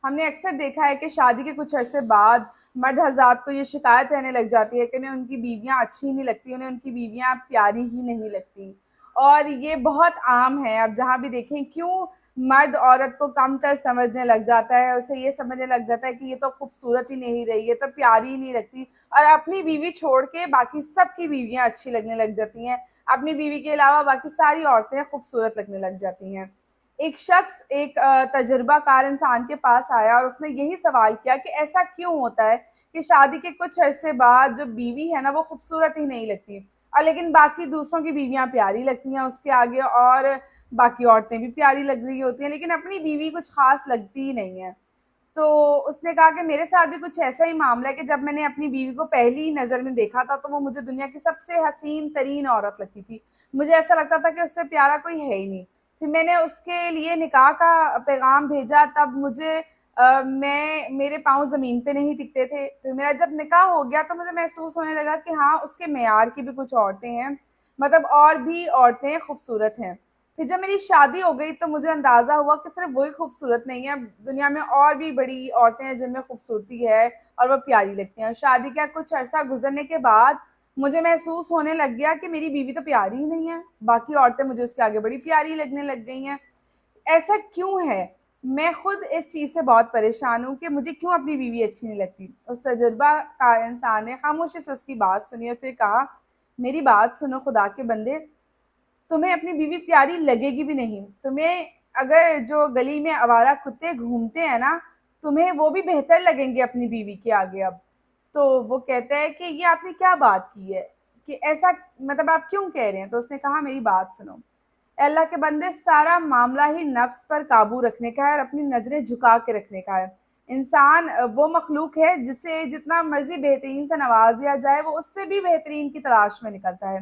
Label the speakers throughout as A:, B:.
A: ہم نے اکثر دیکھا ہے کہ شادی کے کچھ عرصے بعد مرد حضرات کو یہ شکایت رہنے لگ جاتی ہے کہ انہیں ان کی بیویاں اچھی نہیں لگتی، انہیں ان کی بیویاں پیاری ہی نہیں لگتی، اور یہ بہت عام ہے۔ اب جہاں بھی دیکھیں، کیوں مرد عورت کو کم تر سمجھنے لگ جاتا ہے، اسے یہ سمجھنے لگ جاتا ہے کہ یہ تو خوبصورت ہی نہیں رہی، یہ تو پیاری ہی نہیں لگتی، اور اپنی بیوی چھوڑ کے باقی سب کی بیویاں اچھی لگنے لگ جاتی ہیں، اپنی بیوی کے علاوہ باقی ساری عورتیں خوبصورت لگنے لگ جاتی ہیں۔ ایک شخص ایک تجربہ کار انسان کے پاس آیا اور اس نے یہی سوال کیا کہ ایسا کیوں ہوتا ہے کہ شادی کے کچھ عرصے بعد جو بیوی ہے نا وہ خوبصورت ہی نہیں لگتی، اور لیکن باقی دوسروں کی بیویاں پیاری لگتی ہیں اس کے آگے، اور باقی عورتیں بھی پیاری لگ رہی ہوتی ہیں، لیکن اپنی بیوی کچھ خاص لگتی ہی نہیں ہے۔ تو اس نے کہا کہ میرے ساتھ بھی کچھ ایسا ہی معاملہ ہے کہ جب میں نے اپنی بیوی کو پہلی نظر میں دیکھا تھا تو وہ مجھے دنیا کی سب سے حسین ترین عورت لگتی تھی، مجھے ایسا لگتا تھا کہ اس سے پیارا کوئی ہے ہی نہیں۔ پھر میں نے اس کے لیے نکاح کا پیغام بھیجا، تب مجھے میرے پاؤں زمین پہ نہیں ٹکتے تھے۔ پھر میرا جب نکاح ہو گیا تو مجھے محسوس ہونے لگا کہ ہاں، اس کے معیار کی بھی کچھ عورتیں ہیں، مطلب اور بھی عورتیں خوبصورت ہیں۔ پھر جب میری شادی ہو گئی تو مجھے اندازہ ہوا کہ صرف وہی خوبصورت نہیں ہے، دنیا میں اور بھی بڑی عورتیں ہیں جن میں خوبصورتی ہے اور وہ پیاری لگتی ہیں۔ شادی کا کچھ عرصہ گزرنے کے بعد مجھے محسوس ہونے لگ گیا کہ میری بیوی تو پیاری ہی نہیں ہے، باقی عورتیں مجھے اس کے آگے بڑی پیاری لگنے لگ گئی ہیں۔ ایسا کیوں ہے؟ میں خود اس چیز سے بہت پریشان ہوں کہ مجھے کیوں اپنی بیوی اچھی نہیں لگتی۔ اس تجربہ کار انسان نے خاموشی سے اس کی بات سنی اور پھر کہا، میری بات سنو خدا کے بندے، تمہیں اپنی بیوی پیاری لگے گی بھی نہیں، تمہیں اگر جو گلی میں آوارہ کتے گھومتے ہیں نا، تمہیں وہ بھی بہتر لگیں گے اپنی بیوی کے آگے اب۔ تو وہ کہتا ہے کہ یہ آپ نے کیا بات کی ہے، کہ ایسا مطلب آپ کیوں کہہ رہے ہیں؟ تو اس نے کہا، میری بات سنو، اے اللہ کے بندے، سارا معاملہ ہی نفس پر قابو رکھنے کا ہے اور اپنی نظریں جھکا کے رکھنے کا ہے۔ انسان وہ مخلوق ہے جسے جتنا مرضی بہترین سے نواز دیا جائے وہ اس سے بھی بہترین کی تلاش میں نکلتا ہے،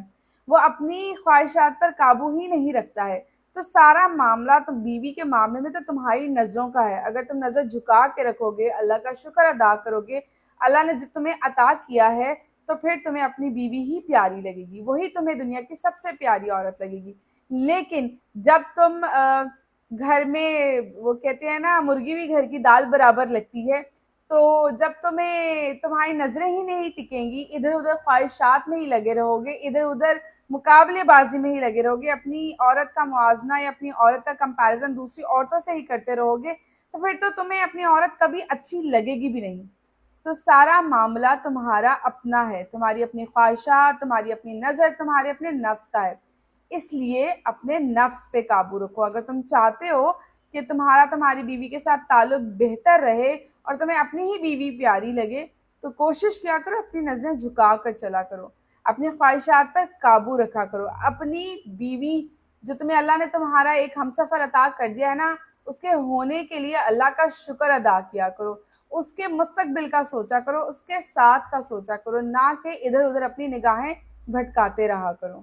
A: وہ اپنی خواہشات پر قابو ہی نہیں رکھتا ہے۔ تو سارا معاملہ تم بیوی کے معاملے میں تو تمہاری نظروں کا ہے، اگر تم نظر جھکا کے رکھو گے، اللہ کا شکر ادا کرو گے، اللہ نے جو تمہیں عطا کیا ہے، تو پھر تمہیں اپنی بیوی ہی پیاری لگے گی، وہی تمہیں دنیا کی سب سے پیاری عورت لگے گی۔ لیکن جب تم گھر میں، وہ کہتے ہیں نا، مرغی بھی گھر کی دال برابر لگتی ہے، تو جب تمہیں تمہاری نظریں ہی نہیں ٹکیں گی، ادھر ادھر خواہشات میں ہی لگے رہو گے، ادھر ادھر مقابلے بازی میں ہی لگے رہو گے، اپنی عورت کا موازنہ یا اپنی عورت کا کمپیریزن دوسری عورتوں سے ہی کرتے رہو گے، تو پھر تو تمہیں اپنی عورت کبھی اچھی لگے گی بھی نہیں۔ تو سارا معاملہ تمہارا اپنا ہے، تمہاری اپنی خواہشات، تمہاری اپنی نظر، تمہارے اپنے نفس کا ہے۔ اس لیے اپنے نفس پہ قابو رکھو۔ اگر تم چاہتے ہو کہ تمہاری بیوی کے ساتھ تعلق بہتر رہے اور تمہیں اپنی ہی بیوی پیاری لگے، تو کوشش کیا کرو اپنی نظریں جھکا کر چلا کرو، اپنی خواہشات پر قابو رکھا کرو، اپنی بیوی جو تمہیں اللہ نے تمہارا ایک ہمسفر عطا کر دیا ہے نا، اس کے ہونے کے لیے اللہ کا شکر ادا کیا کرو، اس کے مستقبل کا سوچا کرو، اس کے ساتھ کا سوچا کرو، نہ کہ ادھر ادھر اپنی نگاہیں بھٹکاتے رہا کرو۔